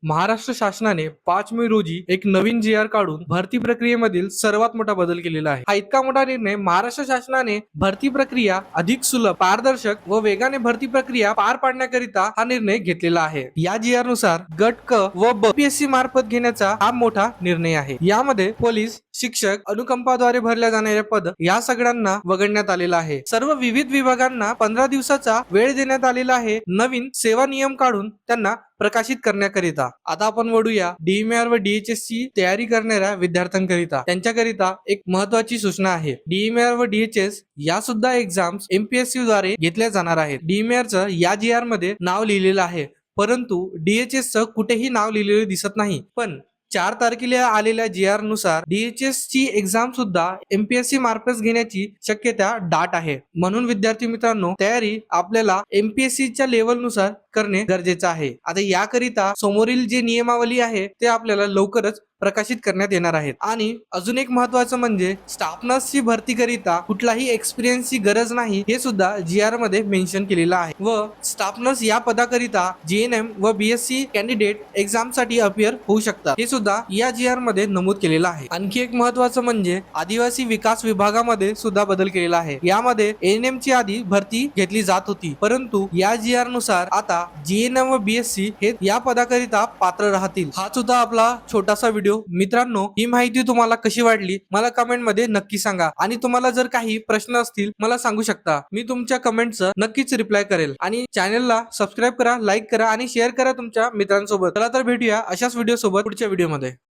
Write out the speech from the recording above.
महाराष्ट्र शासनाने 5 मे रोजी एक नवीन जी आर काढून भरती प्रक्रियेमधील सर्वात मोठा बदल केलेला आहे। हा इतका मोठा निर्णय महाराष्ट्र शासनाने भरती प्रक्रिया अधिक सुलभ, पारदर्शक व वेगाने भरती प्रक्रिया पार पाडण्याकरिता हा निर्णय घेतलेला आहे। या जी आर नुसार गट क व ब पीएससी मार्फत घेण्याचा हा मोठा निर्णय आहे। यामध्ये पोलीस, शिक्षक, अनुकंपाद्वारे भरल्या जाणाऱ्या पद या सगळ्यांना वगळण्यात आलेला आहे। सर्व विविध विभागांना 15 दिवसाचा वेळ देण्यात आलेला आहे नवीन सेवा नियम काढून त्यांना प्रकाशित करण्याकरिता। आता आपण वळूया डीएमआर व डीएचएस ची तयारी करणाऱ्या विद्यार्थ्यांकरिता त्यांच्याकरिता एक महत्त्वाची सूचना आहे। डीएमआर व डीएचएस या सुद्धा एक्झाम्स एमपीएससी द्वारे घेतल्या जाणार आहेत। डीएमआर चं या जी आर मध्ये नाव लिहिलेलं आहे, परंतु डीएचएस चं कुठेही नाव लिहिलेलं दिसत नाही। पण 4 तारखेला आलेल्या जी आर नुसार डीएचएस ची एक्झाम सुद्धा एमपीएससी मार्फत घेण्याची शक्यता दाट आहे। म्हणून विद्यार्थी मित्रांनो, तयारी आपल्याला एमपीएससी च्या लेवल नुसार करणे गरजेचे आहे। आता याकरिता समोरील जे नियमावली आहे ते आपल्याला लवकरच प्रकाशित करण्यात येणार आहेत। आणि अजून एक महत्त्वाचं म्हणजे स्टाफ नर्सची भरती करिता कुठलाही एक्सपिरियन्सची गरज नाही, हे सुद्धा जी आर मध्ये मेन्शन केलेलं आहे। व स्टाफ नर्स या पदाकरिता जीएनएम व बीएससी कॅन्डिडेट एक्झाम साठी अपियर होऊ शकतात, हे सुद्धा या जी आर मध्ये नमूद केलेलं आहे। आणखी एक महत्त्वाचं म्हणजे आदिवासी विकास विभागामध्ये सुद्धा बदल केलेला आहे। यामध्ये एएनएम ची आधी भरती घेतली जात होती, परंतु या जी आर नुसार आता जीएनएम व बीएससी हे या पदाकरिता पात्र राहतील। हा सुद्धा आपला छोटासा व्हिडिओ। मित्रांनो, ही माहिती तुम्हाला कशी वाटली मला कमेंट मध्ये नक्की सांगा। आणि तुम्हाला जर काही प्रश्न असतील मला सांगू शकता, मी तुमच्या कमेंटचं नक्कीच रिप्लाय करेल। आणि चॅनलला सबस्क्राईब करा, लाईक करा आणि शेअर करा तुमच्या मित्रांसोबत। चला तर भेटूया अशाच व्हिडिओ सोबत पुढच्या व्हिडिओ मध्ये।